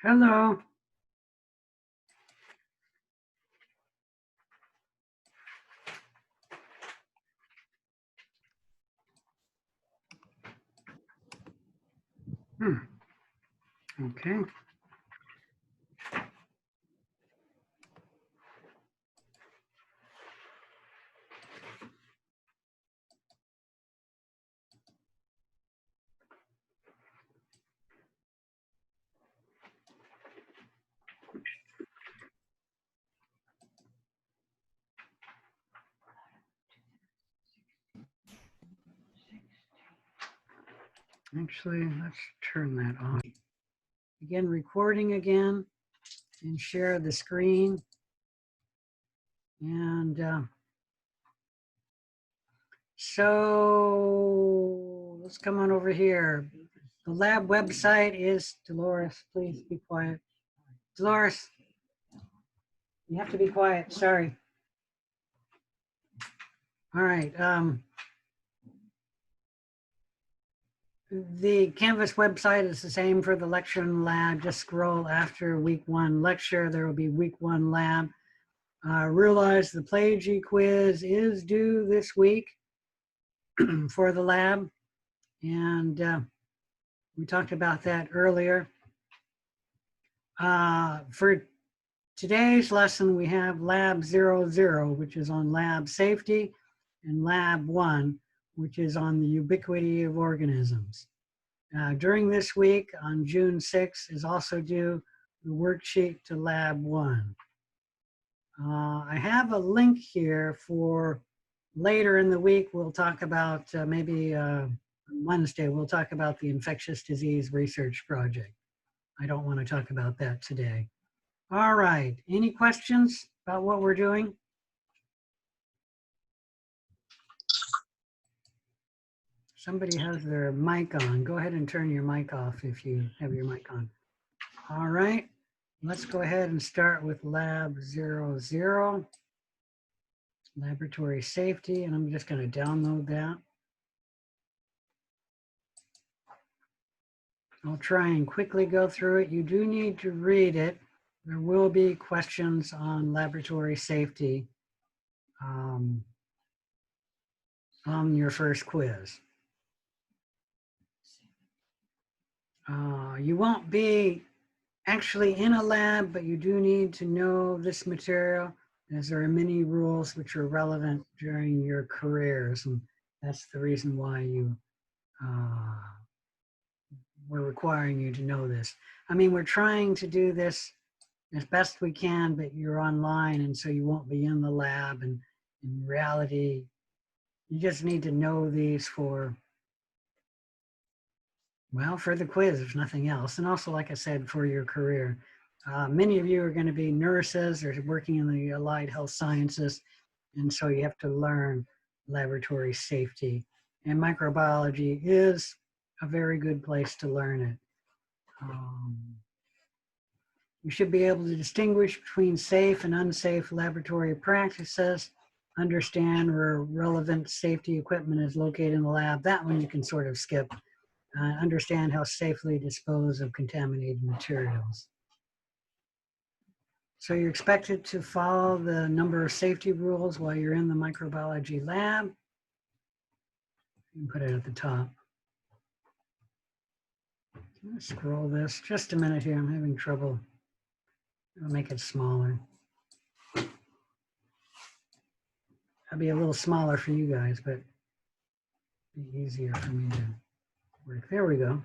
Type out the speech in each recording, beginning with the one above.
Hello. Okay. Actually, let's turn that on. Begin recording again and share the screen. And so let's come on over here. The lab website is, Dolores, please be quiet. Dolores, you have to be quiet. Sorry. All right. The Canvas website is the same for the lecture and lab. Just scroll after week 1 lecture. There will be week 1 lab. Realize the Plagy quiz is due this week for the lab. And we talked about that earlier. For today's lesson, we have Lab 00, which is on lab safety, and Lab 1, which is on the ubiquity of organisms. During this week, on June 6th, is also due the worksheet to Lab 1. I have a link here for later in the week. We'll talk about maybe Wednesday, we'll talk about the infectious disease research project. I don't want to talk about that today. All right, any questions about what we're doing? Somebody has their mic on. Go ahead and turn your mic off if you have your mic on. All right, let's go ahead and start with Lab 00, laboratory safety, and I'm just going to download that. I'll try and quickly go through it. You do need to read it. There will be questions on laboratory safety on your first quiz. You won't be actually in a lab, but you do need to know this material, as there are many rules which are relevant during your careers, and that's the reason why we're requiring you to know this. I mean, we're trying to do this as best we can, but you're online, and so you won't be in the lab, and in reality, you just need to know these for, well, for the quiz, there's nothing else. And also, like I said, for your career. Many of you are going to be nurses or working in the allied health sciences, and so you have to learn laboratory safety. And microbiology is a very good place to learn it. You should be able to distinguish between safe and unsafe laboratory practices, understand where relevant safety equipment is located in the lab. That one you can sort of skip. Understand how safely dispose of contaminated materials. So you're expected to follow the number of safety rules while you're in the microbiology lab. You can put it at the top. I'm gonna scroll this just a minute here. I'm having trouble. I'll make it smaller. That'll be a little smaller for you guys, but it'll be easier for me to work. There we go.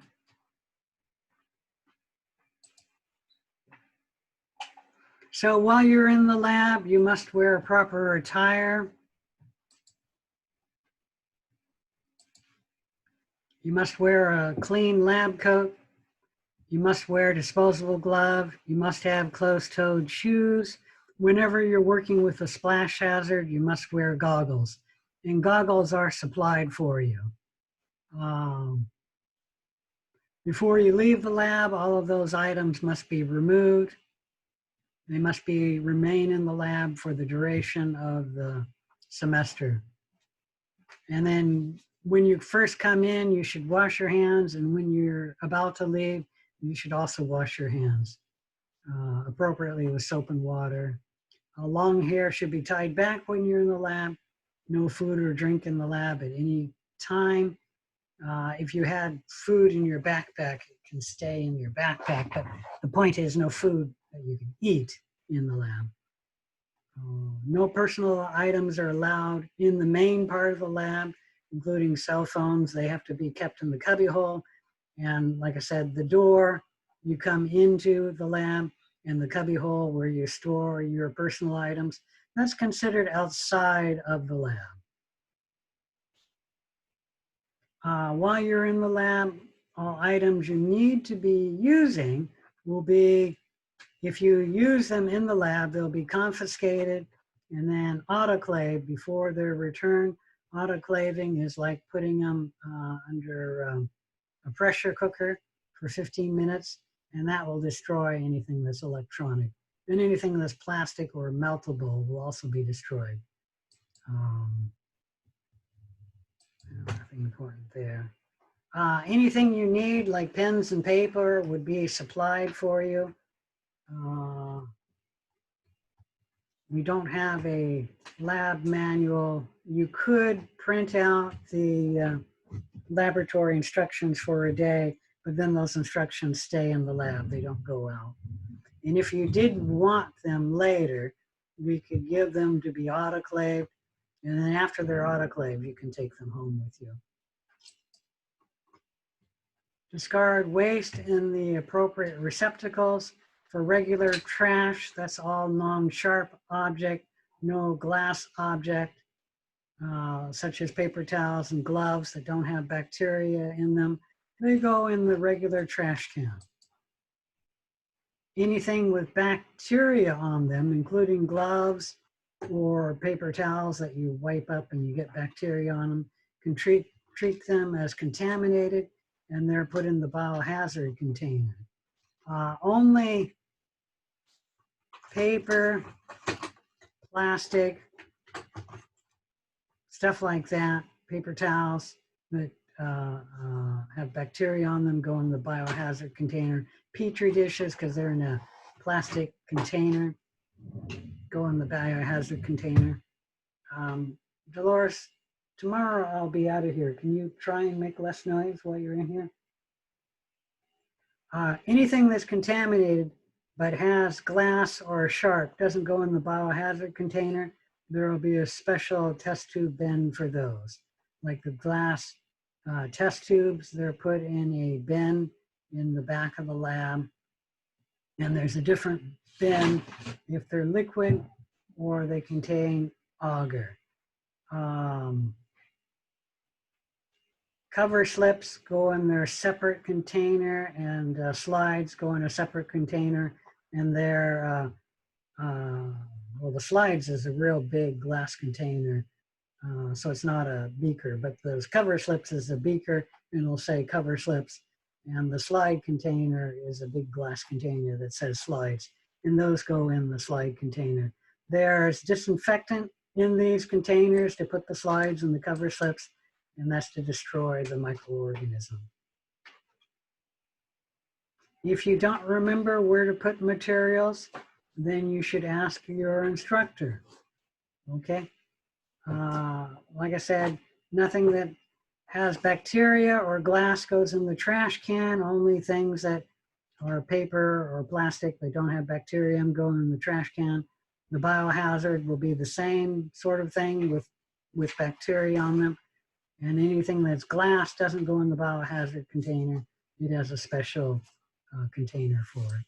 So while you're in the lab, you must wear proper attire. You must wear a clean lab coat. You must wear a disposable glove. You must have closed-toed shoes. Whenever you're working with a splash hazard, you must wear goggles. And goggles are supplied for you. Before you leave the lab, all of those items must be removed. They must remain in the lab for the duration of the semester. And then when you first come in, you should wash your hands. And when you're about to leave, you should also wash your hands. appropriately with soap and water. Long hair should be tied back when you're in the lab. No food or drink in the lab at any time. If you had food in your backpack, it can stay in your backpack, but the point is no food that you can eat in the lab. No personal items are allowed in the main part of the lab, including cell phones. They have to be kept in the cubbyhole. And like I said, the door you come into the lab and the cubbyhole where you store your personal items, that's considered outside of the lab. While you're in the lab, all items you need to be using will be, if you use them in the lab, they'll be confiscated and then autoclaved before they're returned. Autoclaving is like putting them under a pressure cooker for 15 minutes, and that will destroy anything that's electronic. And anything that's plastic or meltable will also be destroyed. Nothing important there. Anything you need, like pens and paper, would be supplied for you. We don't have a lab manual. You could print out the laboratory instructions for a day, but then those instructions stay in the lab. They don't go out. And if you did want them later, we could give them to be autoclaved. And then after they're autoclaved, you can take them home with you. Discard waste in the appropriate receptacles. For regular trash, that's all non-sharp object, no glass object, such as paper towels and gloves that don't have bacteria in them. They go in the regular trash can. Anything with bacteria on them, including gloves or paper towels that you wipe up and you get bacteria on them, can treat them as contaminated, and they're put in the biohazard container. Only paper, plastic, stuff like that, paper towels that have bacteria on them go in the biohazard container. Petri dishes, because they're in a plastic container, go in the biohazard container. Dolores, tomorrow I'll be out of here. Can you try and make less noise while you're in here? Anything that's contaminated but has glass or sharp doesn't go in the biohazard container. There will be a special test tube bin for those. Like the glass test tubes, they're put in a bin in the back of the lab. And there's a different bin if they're liquid or they contain agar. Cover slips go in their separate container, and slides go in a separate container. And they're, well, the slides is a real big glass container, so it's not a beaker, but those cover slips is a beaker, and it'll say cover slips. And the slide container is a big glass container that says slides, and those go in the slide container. There's disinfectant in these containers to put the slides and the cover slips, and that's to destroy the microorganism. If you don't remember where to put materials, then you should ask your instructor, okay? Like I said, nothing that has bacteria or glass goes in the trash can. Only things that are paper or plastic that don't have bacterium go in the trash can. The biohazard will be the same sort of thing with bacteria on them. And anything that's glass doesn't go in the biohazard container. It has a special container for it.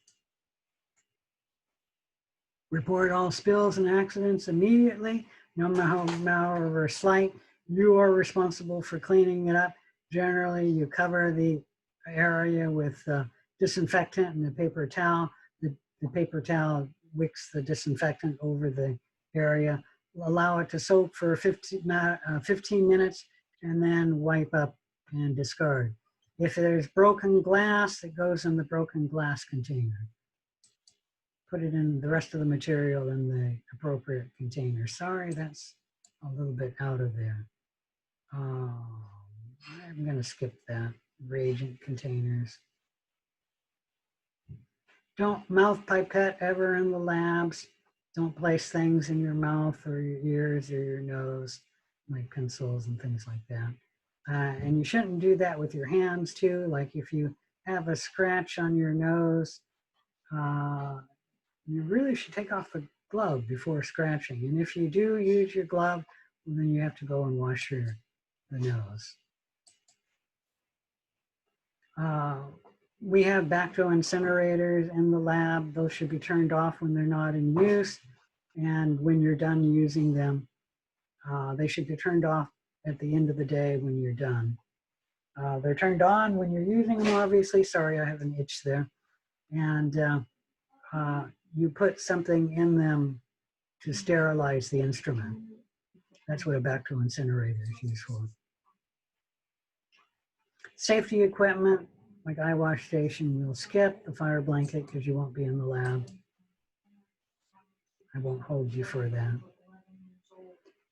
Report all spills and accidents immediately, no matter how slight. You are responsible for cleaning it up. Generally, you cover the area with disinfectant and a paper towel. The paper towel wicks the disinfectant over the area. Allow it to soak for 15 minutes, and then wipe up and discard. If there's broken glass, it goes in the broken glass container. Put it in the rest of the material in the appropriate container. Sorry, that's a little bit out of there. I'm going to skip that. Reagent containers. Don't mouth pipette ever in the labs. Don't place things in your mouth or your ears or your nose, like pencils and things like that. And you shouldn't do that with your hands too. Like if you have a scratch on your nose, you really should take off the glove before scratching. And if you do use your glove, well, then you have to go and wash the nose. We have backflow incinerators in the lab. Those should be turned off when they're not in use. And when you're done using them, they should be turned off at the end of the day when you're done. They're turned on when you're using them, obviously. Sorry, I have an itch there. And you put something in them to sterilize the instrument. That's what a backflow incinerator is used for. Safety equipment, like eye wash station, we'll skip the fire blanket because you won't be in the lab. I won't hold you for that.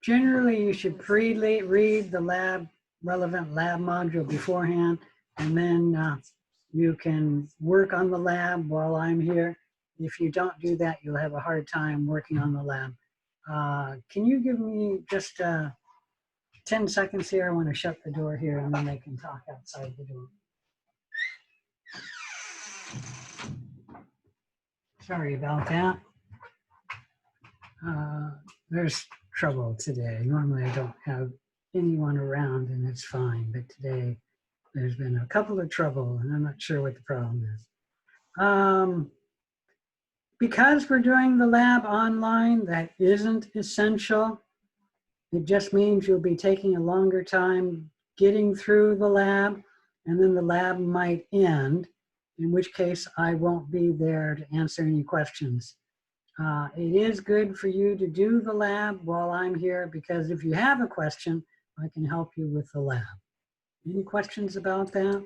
Generally, you should read the relevant lab module beforehand, and then you can work on the lab while I'm here. If you don't do that, you'll have a hard time working on the lab. Can you give me just 10 seconds here? I want to shut the door here, and then they can talk outside the door. Sorry about that. There's trouble today. Normally I don't have anyone around and it's fine, but today there's been a couple of trouble and I'm not sure what the problem is. Because we're doing the lab online, that isn't essential. It just means you'll be taking a longer time getting through the lab, and then the lab might end, in which case I won't be there to answer any questions. It is good for you to do the lab while I'm here, because if you have a question, I can help you with the lab. Any questions about that?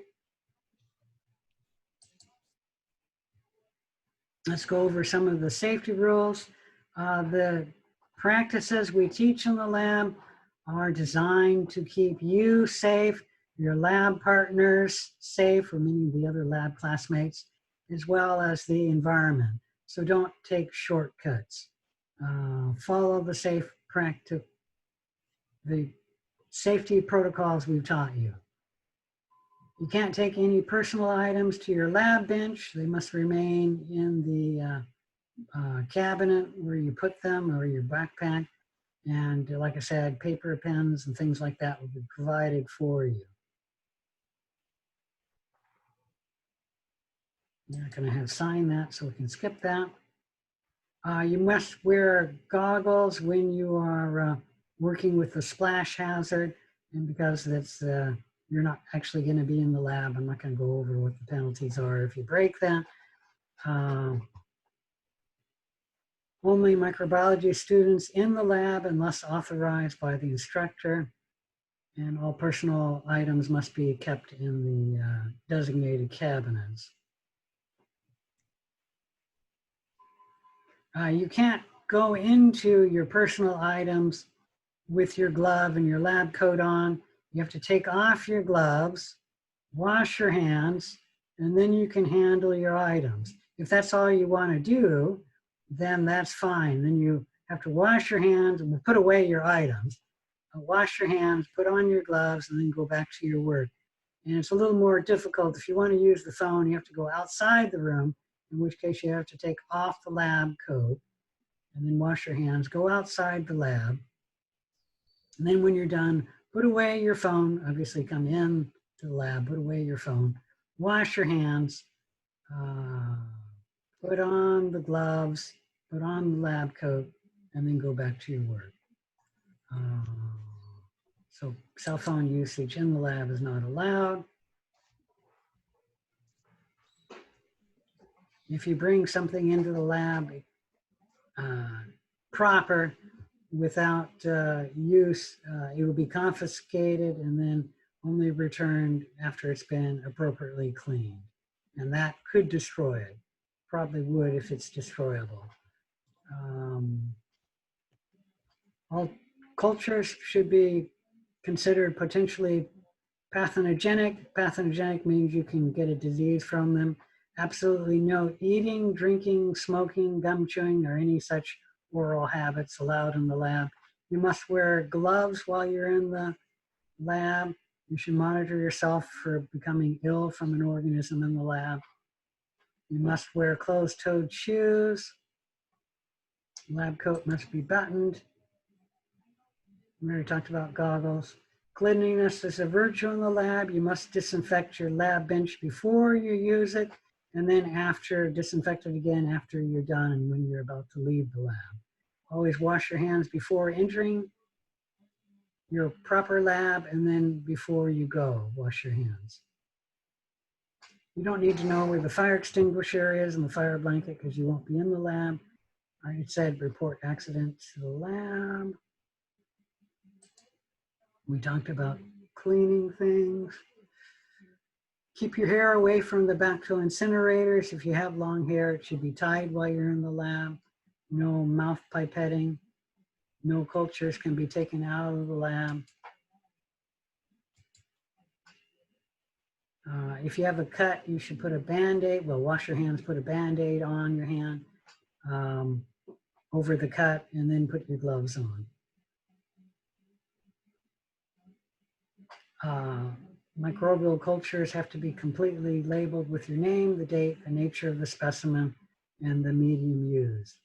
Let's go over some of the safety rules. The practices we teach in the lab are designed to keep you safe, your lab partners safe, or meaning the other lab classmates, as well as the environment. So don't take shortcuts. Follow the safety protocols we've taught you. You can't take any personal items to your lab bench. They must remain in the cabinet where you put them, or your backpack. And like I said, paper, pens, and things like that will be provided for you. You're not going to have signed that, so we can skip that. You must wear goggles when you are working with the splash hazard, and because that's you're not actually going to be in the lab, I'm not going to go over what the penalties are if you break that. Only microbiology students in the lab unless authorized by the instructor, and all personal items must be kept in the designated cabinets. You can't go into your personal items with your glove and your lab coat on. You have to take off your gloves, wash your hands, and then you can handle your items. If that's all you want to do, then that's fine. Then you have to wash your hands and put away your items. Wash your hands, put on your gloves, and then go back to your work. And it's a little more difficult. If you want to use the phone, you have to go outside the room, in which case you have to take off the lab coat and then wash your hands, go outside the lab. And then when you're done, put away your phone, obviously come in to the lab, put away your phone, wash your hands, put on the gloves, put on the lab coat, and then go back to your work. So cell phone usage in the lab is not allowed. If you bring something into the lab proper without use, it will be confiscated and then only returned after it's been appropriately cleaned. And that could destroy it. Probably would if it's destroyable. All cultures should be considered potentially pathogenic. Pathogenic means you can get a disease from them. Absolutely no eating, drinking, smoking, gum chewing, or any such oral habits allowed in the lab. You must wear gloves while you're in the lab. You should monitor yourself for becoming ill from an organism in the lab. You must wear closed-toed shoes. Lab coat must be buttoned. We already talked about goggles. Cleanliness is a virtue in the lab. You must disinfect your lab bench before you use it, and then after, disinfect it again after you're done and when you're about to leave the lab. Always wash your hands before entering your proper lab, and then before you go, wash your hands. You don't need to know where the fire extinguisher is and the fire blanket because you won't be in the lab. I said report accident to the lab. We talked about cleaning things. Keep your hair away from the backfill incinerators. If you have long hair, it should be tied while you're in the lab. No mouth pipetting. No cultures can be taken out of the lab. If you have a cut, you should put a Band-Aid. Well, wash your hands, put a Band-Aid on your hand over the cut, and then put your gloves on. Microbial cultures have to be completely labeled with your name, the date, the nature of the specimen, and the medium used.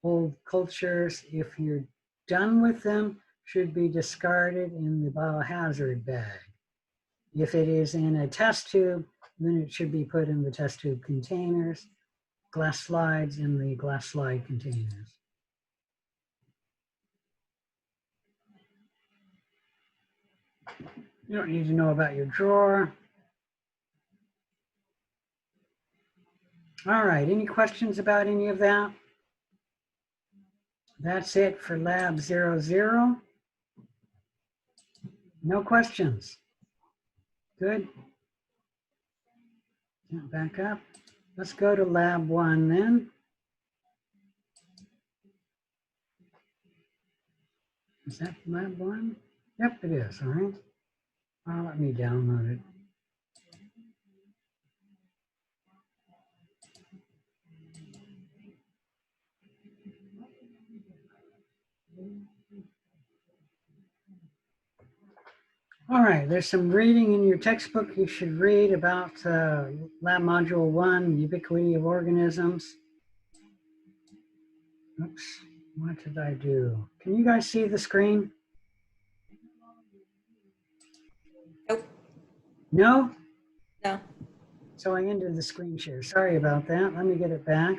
Old cultures, if you're done with them, should be discarded in the biohazard bag. If it is in a test tube, then it should be put in the test tube containers, glass slides in the glass slide containers. You don't need to know about your drawer. All right, any questions about any of that? That's it for lab 00. No questions. Good. Back up. Let's go to lab 1 then. Is that lab 1? Yep, it is. All right. Let me download it. All right, there's some reading in your textbook you should read about lab module 1, ubiquity of organisms. Oops, what did I do? Can you guys see the screen? Nope. No? No. So I ended the screen share. Sorry about that. Let me get it back.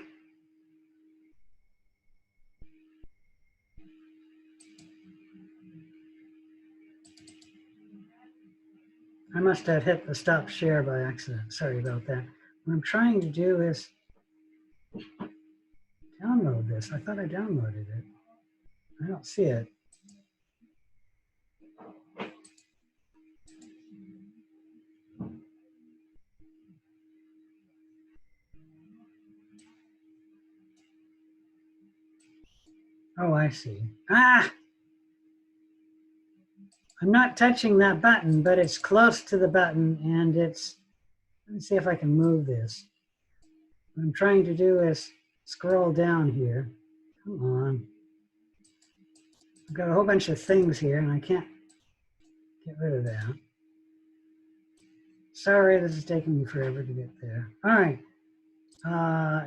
I must have hit the stop share by accident. Sorry about that. What I'm trying to do is download this. I thought I downloaded it. I don't see it. Oh, I see. Ah! I'm not touching that button, but it's close to the button and it's, let me see if I can move this. What I'm trying to do is scroll down here. Come on. I've got a whole bunch of things here and I can't get rid of that. Sorry, this is taking me forever to get there. All right.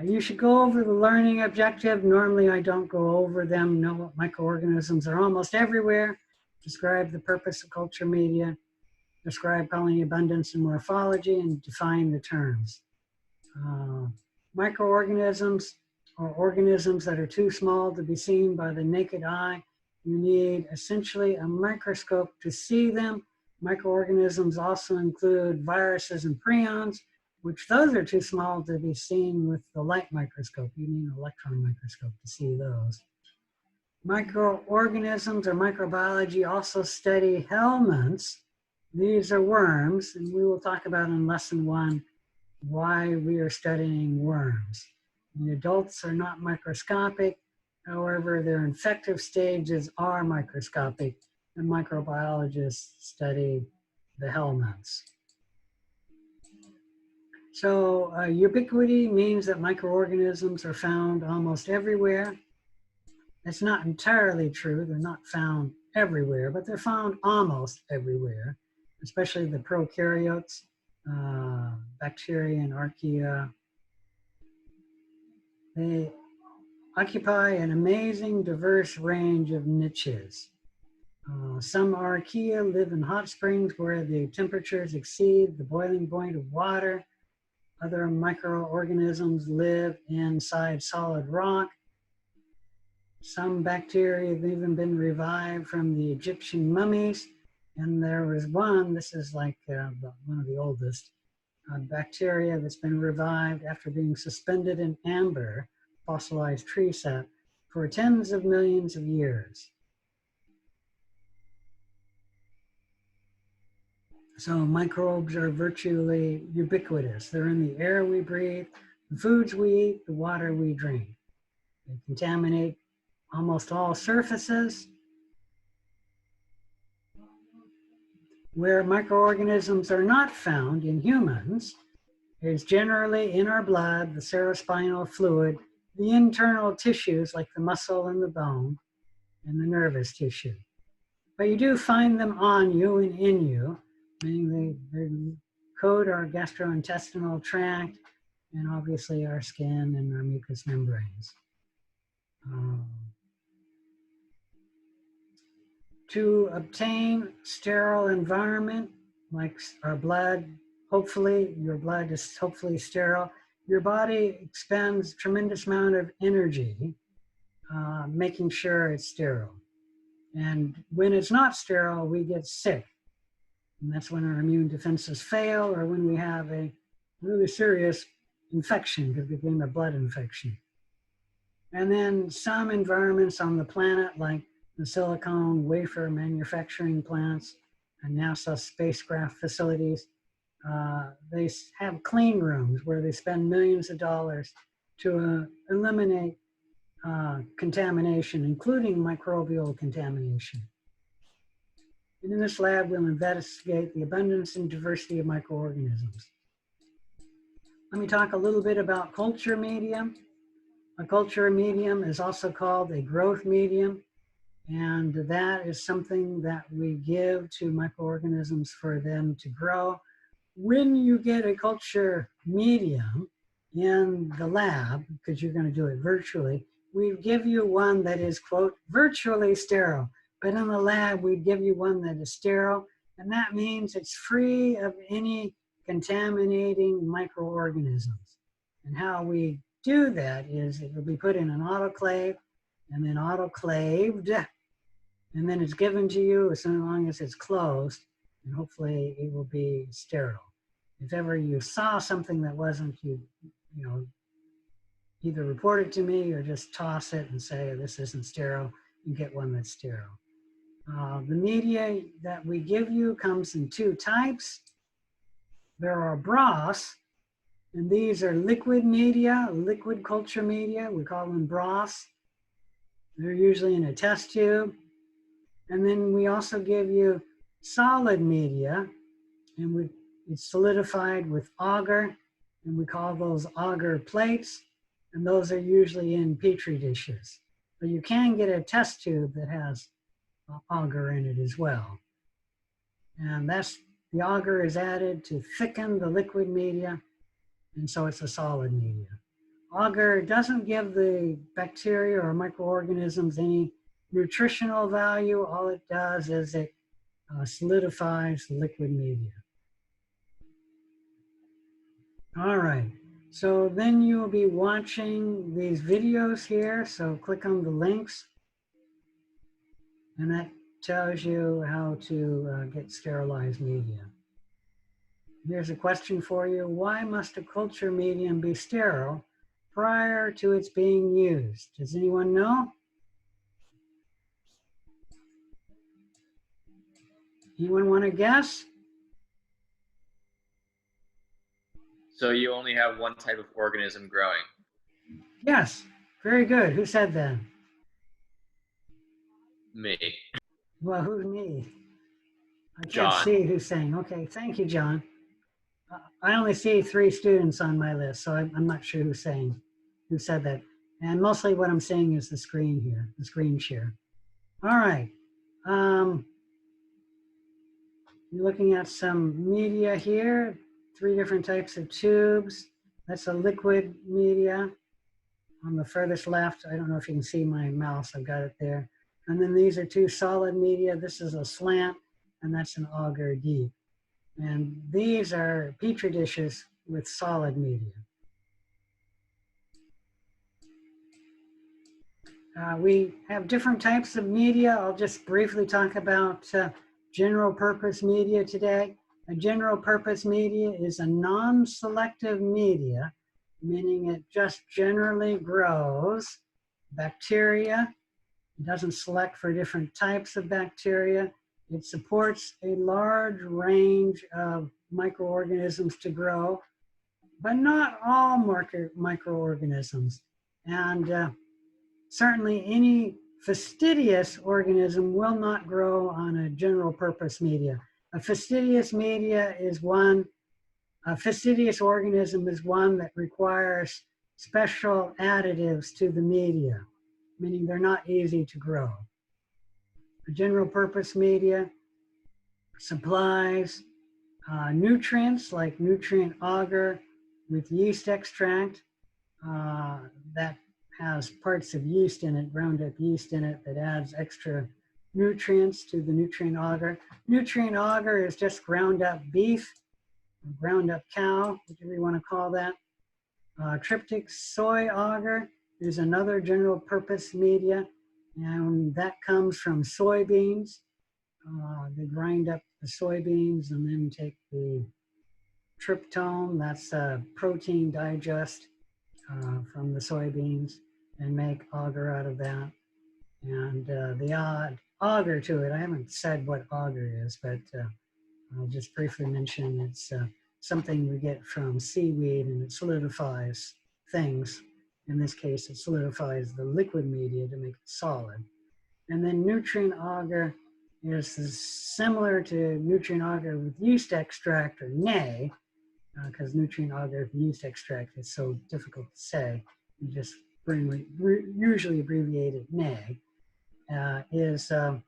You should go over the learning objective. Normally I don't go over them. Know what microorganisms are almost everywhere. Describe the purpose of culture media. Describe colony abundance and morphology, and define the terms. Microorganisms are organisms that are too small to be seen by the naked eye. You need essentially a microscope to see them. Microorganisms also include viruses and prions, which those are too small to be seen with the light microscope. You need an electron microscope to see those. Microorganisms or microbiology also study helminths. These are worms, and we will talk about in lesson 1 why we are studying worms. The adults are not microscopic. However, their infective stages are microscopic, and microbiologists study the helminths. So ubiquity means that microorganisms are found almost everywhere. That's not entirely true. They're not found everywhere, but they're found almost everywhere, especially the prokaryotes, bacteria and archaea. They occupy an amazing diverse range of niches. Some archaea live in hot springs where the temperatures exceed the boiling point of water. Other microorganisms live inside solid rock. Some bacteria have even been revived from the Egyptian mummies. And there was one, this is like one of the oldest, bacteria that's been revived after being suspended in amber, fossilized tree sap, for tens of millions of years. So microbes are virtually ubiquitous. They're in the air we breathe, the foods we eat, the water we drink. They contaminate almost all surfaces. Where microorganisms are not found in humans is generally in our blood, the cerebrospinal fluid, the internal tissues like the muscle and the bone, and the nervous tissue. But you do find them on you and in you, meaning they coat our gastrointestinal tract and obviously our skin and our mucous membranes. To obtain sterile environment, like our blood, hopefully your blood is hopefully sterile, your body expends a tremendous amount of energy making sure it's sterile. And when it's not sterile, we get sick. And that's when our immune defenses fail or when we have a really serious infection because it became a blood infection. And then some environments on the planet, like the silicone wafer manufacturing plants and NASA spacecraft facilities, they have clean rooms where they spend millions of dollars to eliminate contamination, including microbial contamination. And in this lab, we'll investigate the abundance and diversity of microorganisms. Let me talk a little bit about culture medium. A culture medium is also called a growth medium, and that is something that we give to microorganisms for them to grow. When you get a culture medium in the lab, because you're going to do it virtually, we give you one that is, quote, virtually sterile. But in the lab, we give you one that is sterile, and that means it's free of any contaminating microorganisms. And how we do that is it will be put in an autoclave and then autoclaved, and then it's given to you as long as it's closed, and hopefully it will be sterile. If ever you saw something that wasn't, you either report it to me or just toss it and say this isn't sterile, and get one that's sterile. The media that we give you comes in two types. There are broths, and these are liquid media, liquid culture media. We call them broths. They're usually in a test tube. And then we also give you solid media, and it's solidified with agar, and we call those agar plates, and those are usually in Petri dishes. But you can get a test tube that has agar in it as well. And the agar is added to thicken the liquid media, and so it's a solid media. Agar doesn't give the bacteria or microorganisms any nutritional value. All it does is it solidifies the liquid media. All right, so then you will be watching these videos here. So click on the links, and that tells you how to get sterilized media. Here's a question for you. Why must a culture medium be sterile prior to its being used? Does anyone know? Anyone want to guess? So you only have one type of organism growing. Yes, very good. Who said that? Me. Well, who's me? I can't John. see who's saying. Okay, thank you, John. I only see 3 students on my list, so I'm not sure who said that. And mostly what I'm seeing is the screen here, the screen share. All right. You're looking at some media here, 3 different types of tubes. That's a liquid media on the furthest left. I don't know if you can see my mouse, I've got it there. And then these are 2 solid media. This is a slant, and that's an auger deep. And these are Petri dishes with solid media. We have different types of media. I'll just briefly talk about general purpose media today. A general purpose media is a non-selective media, meaning it just generally grows bacteria. It doesn't select for different types of bacteria. It supports a large range of microorganisms to grow, but not all microorganisms. And certainly any fastidious organism will not grow on a general purpose media. A fastidious organism is one that requires special additives to the media, meaning they're not easy to grow. A general purpose media supplies nutrients like nutrient agar with yeast extract that has parts of yeast in it, ground up yeast in it, that adds extra nutrients to the nutrient agar. Nutrient agar is just ground up beef, ground up cow, whatever you want to call that. Tryptic soy agar is another general purpose media, and that comes from soybeans. They grind up the soybeans and then take the tryptone, that's a protein digest from the soybeans, and make agar out of that. And the agar to it, I haven't said what agar is, but I'll just briefly mention it's something we get from seaweed, and it solidifies things. In this case, it solidifies the liquid media to make it solid. And then nutrient agar is similar to nutrient agar with yeast extract, or NE, because nutrient agar with yeast extract is so difficult to say. You just usually abbreviate it NE, is the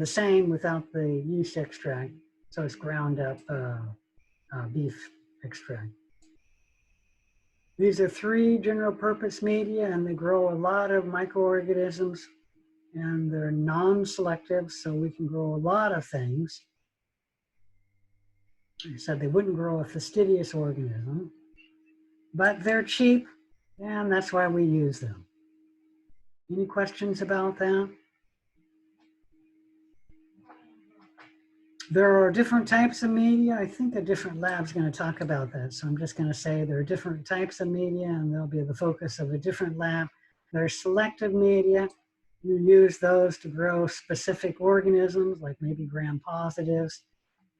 same without the yeast extract. So it's ground up beef extract. These are 3 general purpose media, and they grow a lot of microorganisms, and they're non-selective, so we can grow a lot of things. I said they wouldn't grow a fastidious organism, but they're cheap, and that's why we use them. Any questions about that? There are different types of media. I think a different lab's going to talk about that. So I'm just going to say there are different types of media, and they'll be the focus of a different lab. There's selective media. You use those to grow specific organisms, like maybe gram-positives.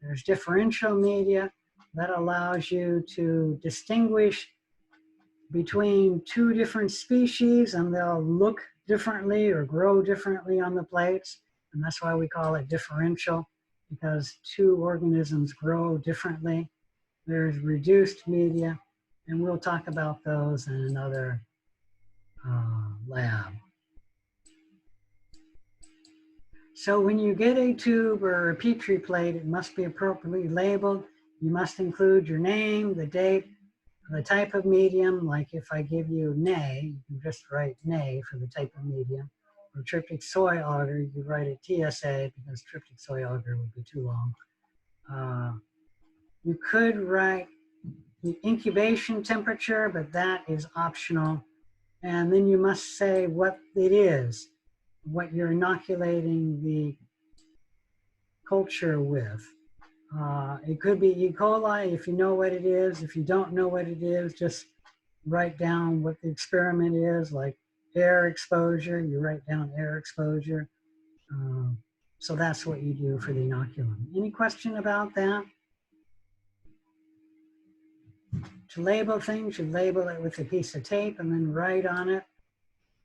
There's differential media that allows you to distinguish between 2 different species, and they'll look differently or grow differently on the plates. And that's why we call it differential, because 2 organisms grow differently. There's reduced media, and we'll talk about those in another lab. So when you get a tube or a Petri plate, it must be appropriately labeled. You must include your name, the date, the type of medium. Like if I give you NE, you can just write NE for the type of medium. Or tryptic soy agar, you write it TSA, because tryptic soy agar would be too long. You could write the incubation temperature, but that is optional. And then you must say what it is, what you're inoculating the culture with. It could be E. coli if you know what it is. If you don't know what it is, just write down what the experiment is, like air exposure. You write down air exposure. So that's what you do for the inoculum. Any question about that? To label things, you label it with a piece of tape and then write on it.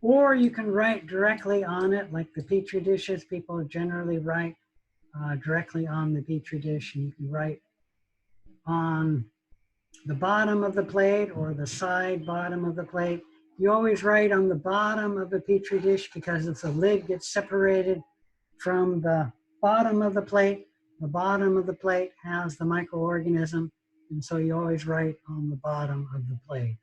Or you can write directly on it, like the Petri dishes. People generally write directly on the Petri dish, and you can write on the bottom of the plate or the side bottom of the plate. You always write on the bottom of the Petri dish because if the lid gets separated from the bottom of the plate has the microorganism, and so you always write on the bottom of the plate.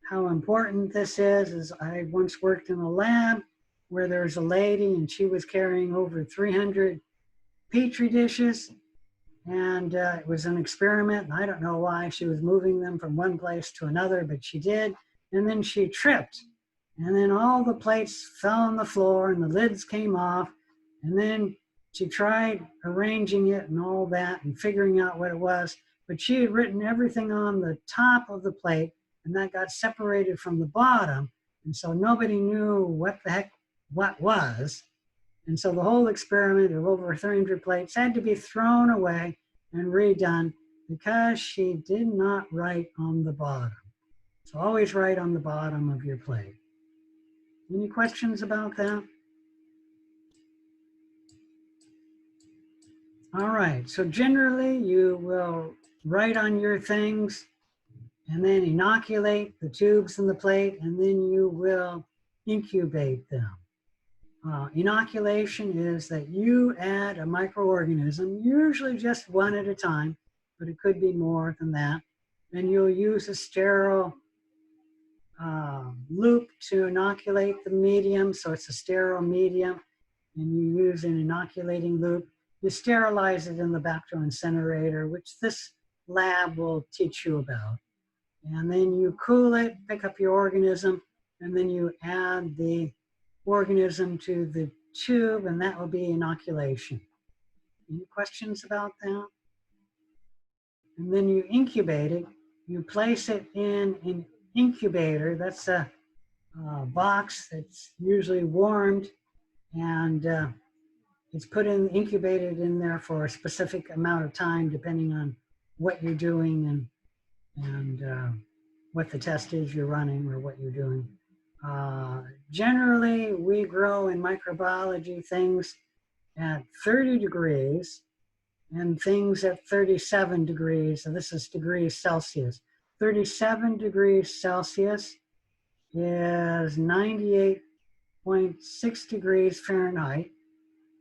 How important this is I once worked in a lab where there's a lady and she was carrying over 300 Petri dishes, and it was an experiment, and I don't know why she was moving them from one place to another, but she did, and then she tripped, and then all the plates fell on the floor and the lids came off, and then she tried arranging it and all that and figuring out what it was, but she had written everything on the top of the plate, and that got separated from the bottom, and so nobody knew what the heck what was. And so the whole experiment of over 300 plates had to be thrown away and redone because she did not write on the bottom. So always write on the bottom of your plate. Any questions about that? All right, so generally you will write on your things and then inoculate the tubes in the plate, and then you will incubate them. Inoculation is that you add a microorganism, usually just one at a time, but it could be more than that. And you'll use a sterile loop to inoculate the medium, so it's a sterile medium, and you use an inoculating loop. You sterilize it in the bacterial incinerator, which this lab will teach you about. And then you cool it, pick up your organism, and then you add the organism to the tube, and that will be inoculation. Any questions about that? And then you incubate it. You place it in an incubator. That's a box that's usually warmed, and it's put in, incubated in there for a specific amount of time, depending on what you're doing and what the test is you're running or what you're doing. Generally, we grow in microbiology things at 30 degrees and things at 37 degrees. And this is degrees Celsius. 37 degrees Celsius is 98.6 degrees Fahrenheit.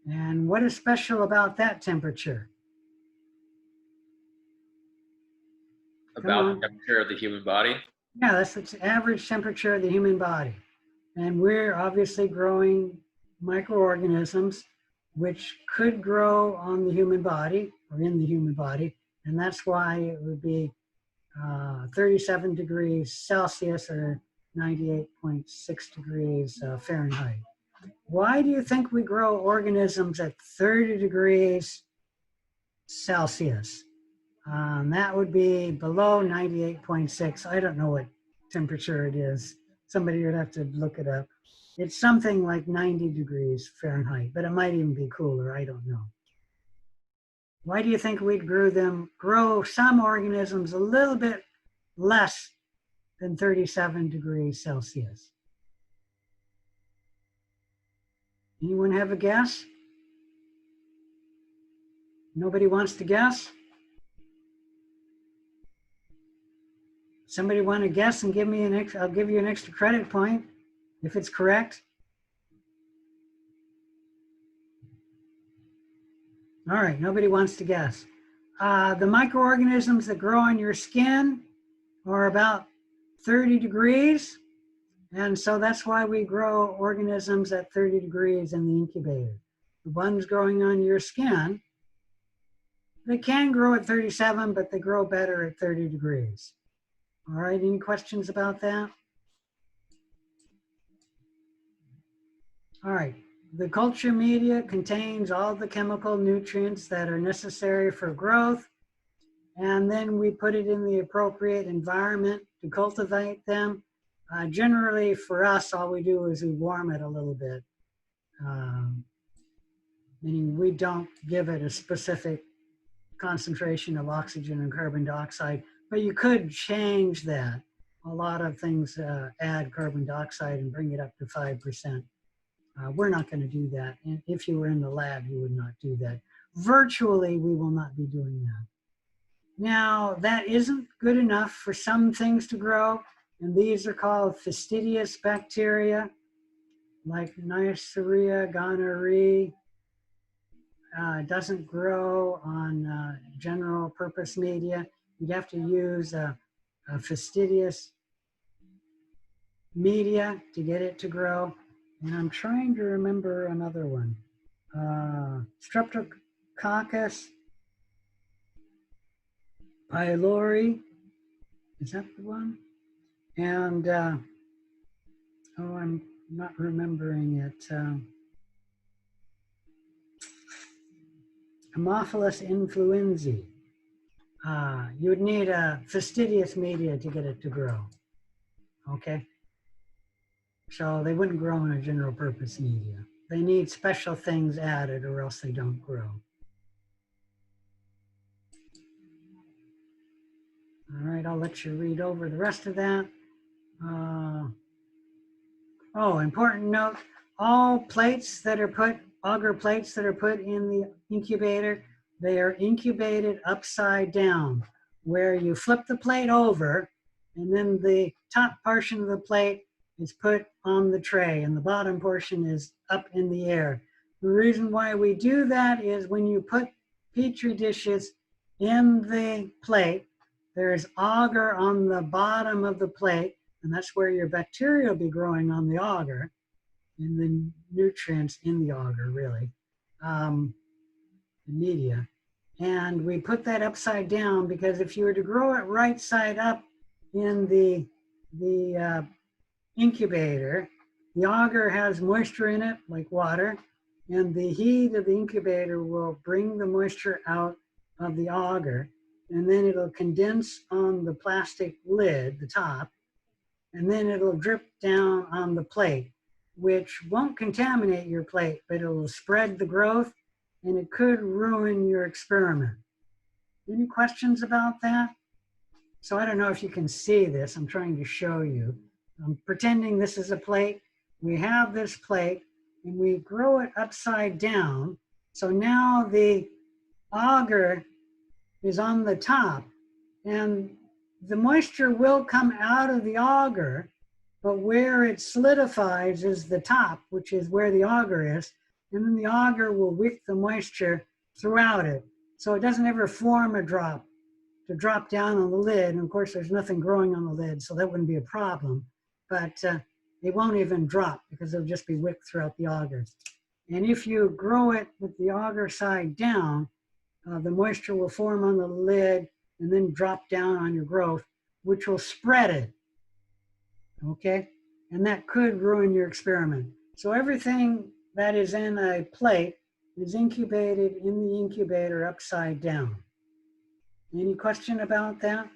And what is special about that temperature? About the temperature of the human body? Yeah, that's the average temperature of the human body. And we're obviously growing microorganisms which could grow on the human body or in the human body. And that's why it would be 37 degrees Celsius or 98.6 degrees Fahrenheit. Why do you think we grow organisms at 30 degrees Celsius? That would be below 98.6. I don't know what temperature it is. Somebody would have to look it up. It's something like 90 degrees Fahrenheit, but it might even be cooler. I don't know. Why do you think we'd grow some organisms a little bit less than 37 degrees Celsius? Anyone have a guess? Nobody wants to guess? Somebody want to guess and give me I'll give you an extra credit point if it's correct. All right, nobody wants to guess. The microorganisms that grow on your skin are about 30 degrees. And so that's why we grow organisms at 30 degrees in the incubator. The ones growing on your skin, they can grow at 37, but they grow better at 30 degrees. All right, any questions about that? All right, the culture media contains all the chemical nutrients that are necessary for growth, and then we put it in the appropriate environment to cultivate them. Generally, for us, all we do is we warm it a little bit, meaning we don't give it a specific concentration of oxygen and carbon dioxide, but you could change that. A lot of things add carbon dioxide and bring it up to 5%. We're not going to do that. And if you were in the lab, you would not do that. Virtually, we will not be doing that. Now, that isn't good enough for some things to grow, and these are called fastidious bacteria, like Neisseria gonorrhoeae. Doesn't grow on general purpose media. You'd have to use a fastidious media to get it to grow. And I'm trying to remember another one. Streptococcus pylori, is that the one? And, oh, I'm not remembering it. Haemophilus influenzae. You would need a fastidious media to get it to grow, okay? So they wouldn't grow in a general purpose media. They need special things added or else they don't grow. All right, I'll let you read over the rest of that. Oh, important note, all plates that are put, auger plates that are put in the incubator, they are incubated upside down, where you flip the plate over and then the top portion of the plate is put on the tray and the bottom portion is up in the air. The reason why we do that is when you put Petri dishes in the plate, there's agar on the bottom of the plate, and that's where your bacteria will be growing on the agar, and the nutrients in the agar, really, the media. And we put that upside down because if you were to grow it right side up in the incubator, the agar has moisture in it, like water, and the heat of the incubator will bring the moisture out of the agar, and then it'll condense on the plastic lid, the top, and then it'll drip down on the plate, which won't contaminate your plate, but it will spread the growth and it could ruin your experiment. Any questions about that? So I don't know if you can see this. I'm trying to show you. I'm pretending this is a plate. We have this plate and we grow it upside down. So now the agar is on the top and the moisture will come out of the agar, but where it solidifies is the top, which is where the agar is, and then the agar will wick the moisture throughout it. So it doesn't ever form a drop to drop down on the lid. And of course, there's nothing growing on the lid, so that wouldn't be a problem. But it won't even drop because it'll just be wicked throughout the agar. And if you grow it with the agar side down, the moisture will form on the lid and then drop down on your growth, which will spread it, okay? And that could ruin your experiment. So everything that is in a plate is incubated in the incubator upside down. Any question about that?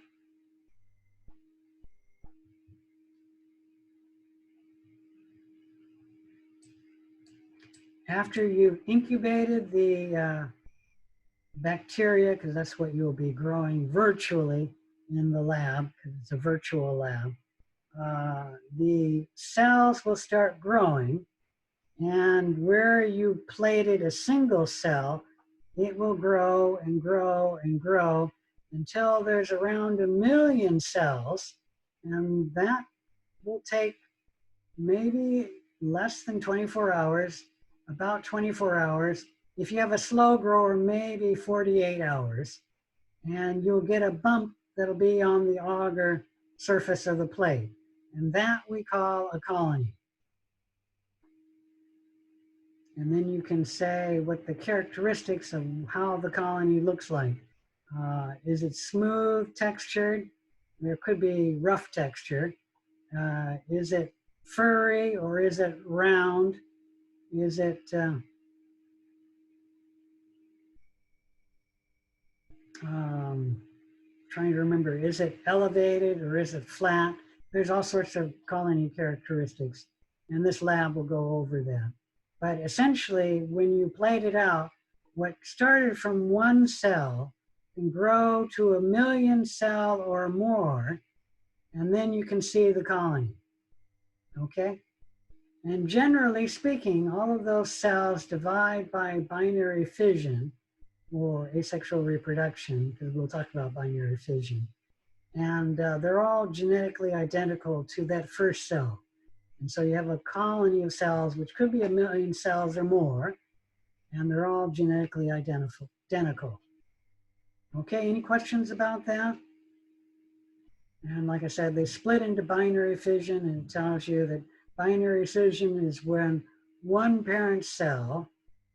After you've incubated the bacteria, because that's what you'll be growing virtually in the lab, because it's a virtual lab, the cells will start growing, and where you plated a single cell, it will grow and grow and grow until there's around 1 million cells, and that will take maybe less than 24 hours, about 24 hours. If you have a slow grower, maybe 48 hours, and you'll get a bump that'll be on the agar surface of the plate, and that we call a colony. And then you can say what the characteristics of how the colony looks like. Is it smooth textured? There could be rough texture. Is it furry or is it round? Is it trying to remember, is it elevated or is it flat? There's all sorts of colony characteristics, and this lab will go over that. But essentially, when you plate it out, what started from one cell can grow to 1 million cell or more, and then you can see the colony, okay? And generally speaking, all of those cells divide by binary fission, or asexual reproduction, because we'll talk about binary fission. And they're all genetically identical to that first cell. And so you have a colony of cells, which could be 1 million cells or more, and they're all genetically identical. Okay, any questions about that? And like I said, they split into binary fission, and it tells you that binary fission is when one parent cell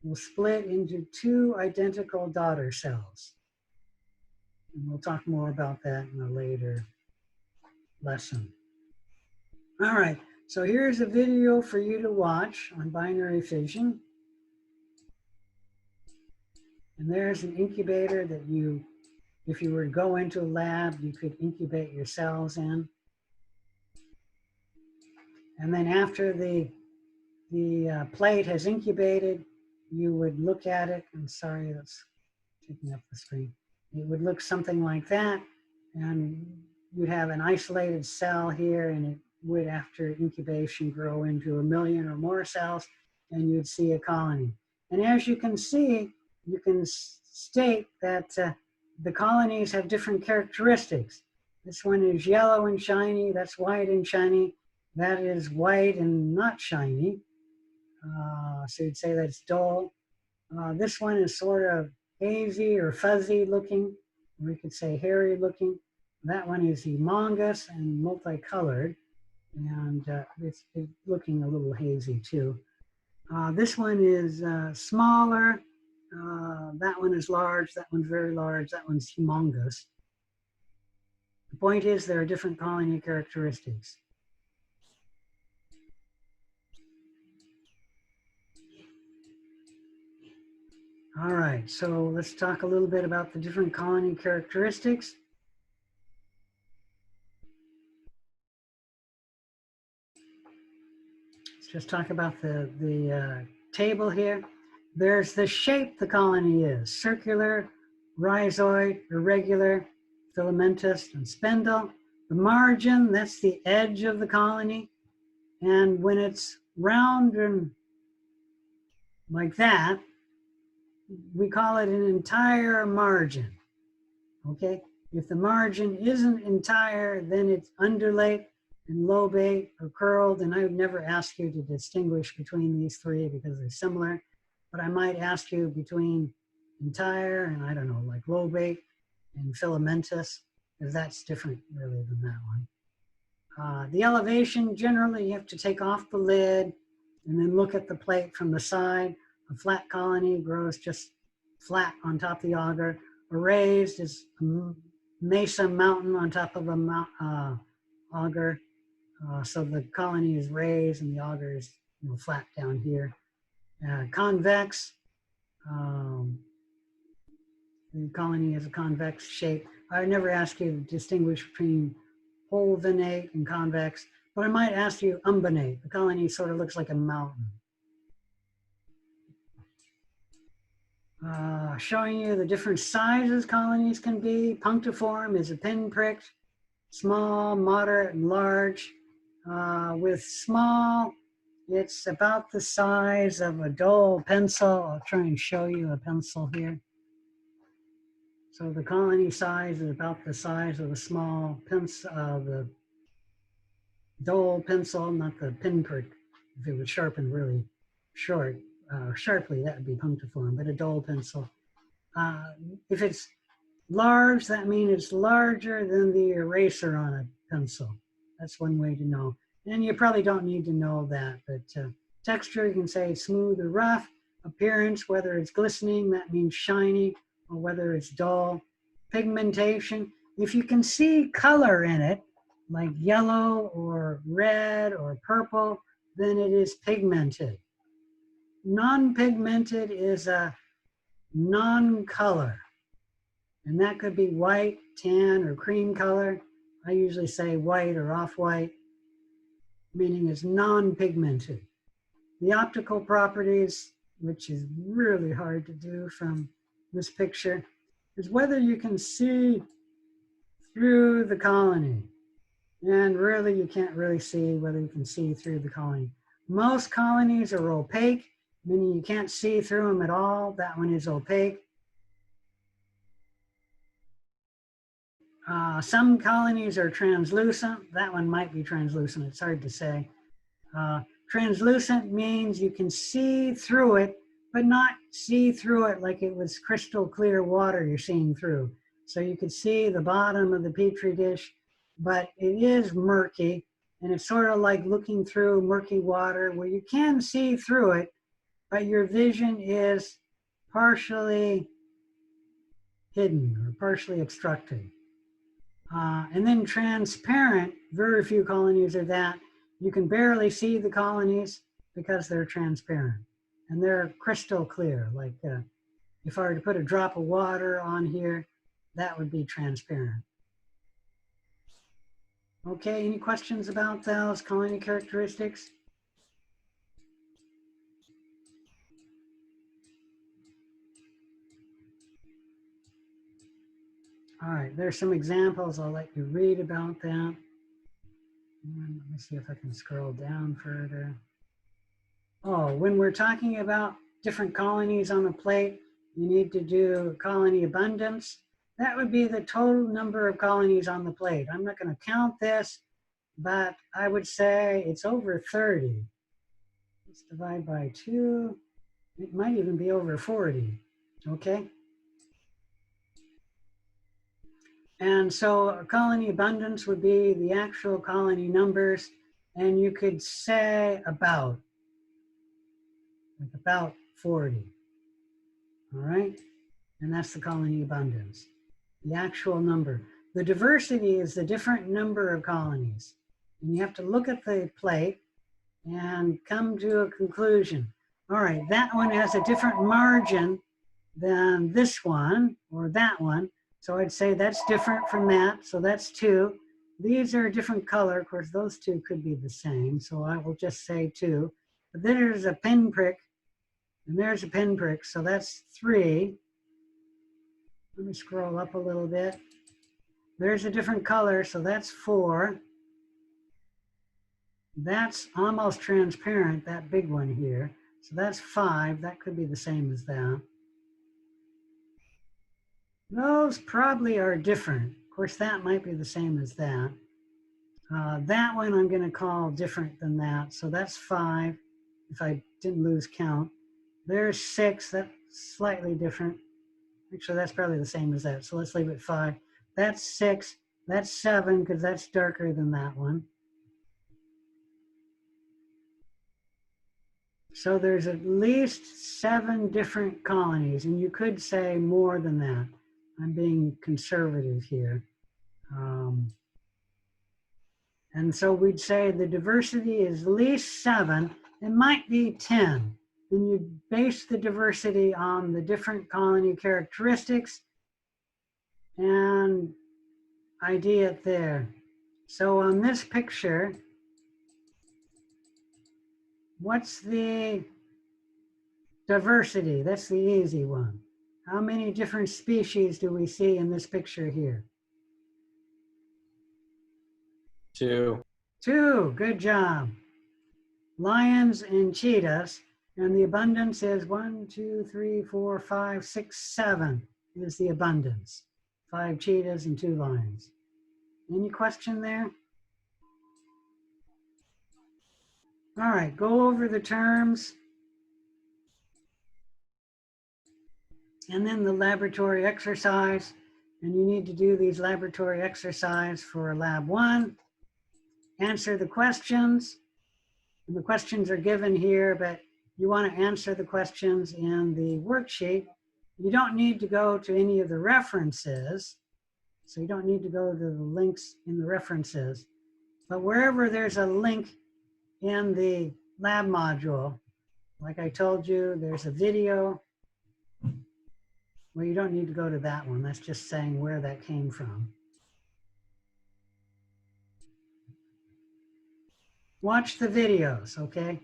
will split into 2 identical daughter cells. And we'll talk more about that in a later lesson. All right, so here's a video for you to watch on binary fission. And there's an incubator that you, if you were to go into a lab, you could incubate your cells in. And then after the plate has incubated, you would look at it. I'm sorry, that's taking up the screen. It would look something like that. And you'd have an isolated cell here, and it would, after incubation, grow into 1 million or more cells, and you'd see a colony. And as you can see, you can state that the colonies have different characteristics. This one is yellow and shiny, that's white and shiny, that is white and not shiny. So you'd say that's dull. This one is sort of hazy or fuzzy looking, or we could say hairy looking. That one is humongous and multicolored, and it's looking a little hazy too. This one is smaller. That one is large. That one's very large. That one's humongous. The point is there are different colony characteristics. All right, so let's talk a little bit about the different colony characteristics. Let's just talk about the table here. There's the shape the colony is: circular, rhizoid, irregular, filamentous, and spindle. The margin, that's the edge of the colony. And when it's round and like that, we call it an entire margin, okay? If the margin isn't entire, then it's undulate and lobate or curled, and I would never ask you to distinguish between these 3 because they're similar, but I might ask you between entire and, I don't know, like lobate and filamentous, because that's different really than that one. The elevation, generally you have to take off the lid and then look at the plate from the side. A flat colony grows just flat on top of the auger. A raised is a mesa mountain on top of a auger. So the colony is raised and the auger is flat down here. Convex, the colony has a convex shape. I would never ask you to distinguish between fulvinate and convex, but I might ask you umbinate. The colony sort of looks like a mountain. Showing you the different sizes colonies can be. Punctiform is a pinpricked, small, moderate, and large. With small, it's about the size of a dull pencil. I'll try and show you a pencil here. So the colony size is about the size of a small pencil, the dull pencil, not the pinprick. If it was sharpened really sharply, that would be punctiform, but a dull pencil. If it's large, that means it's larger than the eraser on a pencil. That's one way to know. And you probably don't need to know that, but texture, you can say smooth or rough. Appearance, whether it's glistening, that means shiny, or whether it's dull. Pigmentation, if you can see color in it, like yellow or red or purple, then it is pigmented. Non-pigmented is a non-color, and that could be white, tan, or cream color. I usually say white or off-white, meaning it's non-pigmented. The optical properties, which is really hard to do from this picture, is whether you can see through the colony. And really, you can't really see whether you can see through the colony. Most colonies are opaque, meaning you can't see through them at all. That one is opaque. Some colonies are translucent. That one might be translucent. It's hard to say. Translucent means you can see through it, but not see through it like it was crystal clear water you're seeing through. So you could see the bottom of the Petri dish, but it is murky, and it's sort of like looking through murky water where you can see through it, but your vision is partially hidden or partially obstructed. And then transparent, very few colonies are that. You can barely see the colonies because they're transparent and they're crystal clear. Like if I were to put a drop of water on here, that would be transparent. Okay, any questions about those colony characteristics? All right, there's some examples. I'll let you read about that. And let me see if I can scroll down further. Oh, when we're talking about different colonies on a plate, you need to do colony abundance. That would be the total number of colonies on the plate. I'm not going to count this, but I would say it's over 30. Let's divide by 2. It might even be over 40, okay? And so a colony abundance would be the actual colony numbers, and you could say about 40, all right? And that's the colony abundance, the actual number. The diversity is the different number of colonies. And you have to look at the plate and come to a conclusion. All right, that one has a different margin than this one or that one. So I'd say that's different from that. So that's 2. These are a different color. Of course, those 2 could be the same. So I will just say 2. But then there's a pinprick, and there's a pinprick. So that's 3. Let me scroll up a little bit. There's a different color. So that's 4. That's almost transparent, that big one here. So that's 5. That could be the same as that. Those probably are different. Of course, that might be the same as that. That one I'm going to call different than that. So that's 5, if I didn't lose count. There's 6, that's slightly different. Actually, that's probably the same as that. So let's leave it 5. That's 6. That's 7, because that's darker than that one. So there's at least 7 different colonies, and you could say more than that. I'm being conservative here. And so we'd say the diversity is at least 7. It might be 10. Then you base the diversity on the different colony characteristics and ID it there. So on this picture, what's the diversity? That's the easy one. How many different species do we see in this picture here? 2. 2, good job. Lions and cheetahs, and the abundance is 1, 2, 3, 4, 5, 6, 7 is the abundance. 5 cheetahs and 2 lions. Any question there? All right, go over the terms. And then the laboratory exercise. And you need to do these laboratory exercise for lab 1. Answer the questions. And the questions are given here, but you want to answer the questions in the worksheet. You don't need to go to any of the references. So you don't need to go to the links in the references. But wherever there's a link in the lab module, like I told you, there's a video. Well, you don't need to go to that one. That's just saying where that came from. Watch the videos, okay?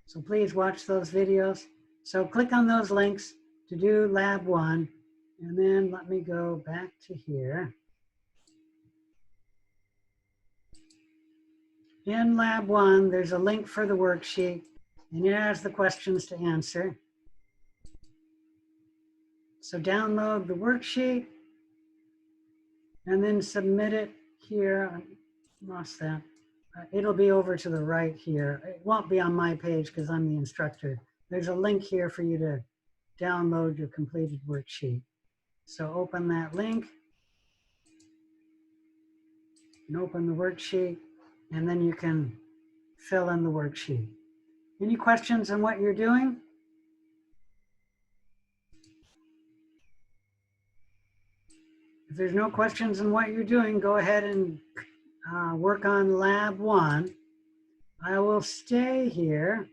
So please watch those videos. So click on those links to do lab 1. And then let me go back to here. In lab 1, there's a link for the worksheet, and it has the questions to answer. So download the worksheet. and then submit it here. I lost that. It'll be over to the right here. It won't be on my page because I'm the instructor. There's a link here for you to download your completed worksheet. So open that link and open the worksheet, and then you can fill in the worksheet. Any questions on what you're doing? If there's no questions on what you're doing, go ahead and work on lab 1. I will stay here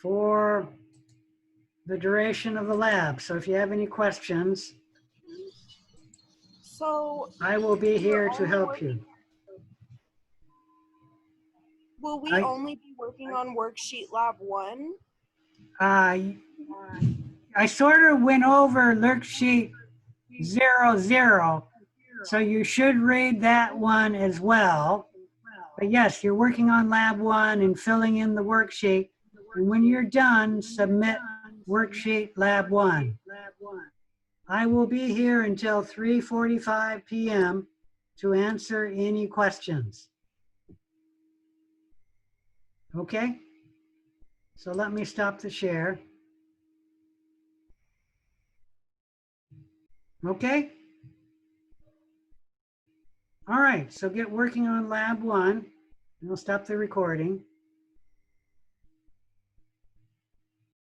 for the duration of the lab. So if you have any questions, So I will be here to only help you. will we I- only be working on worksheet lab 1? I sort of went over worksheet 00, so you should read that one as well. But yes, you're working on lab 1 and filling in the worksheet. And when you're done, submit worksheet lab 1. I will be here until 3:45 p.m. to answer any questions. Okay? So let me stop the share. Okay? All right, so get working on lab 1, and I'll stop the recording.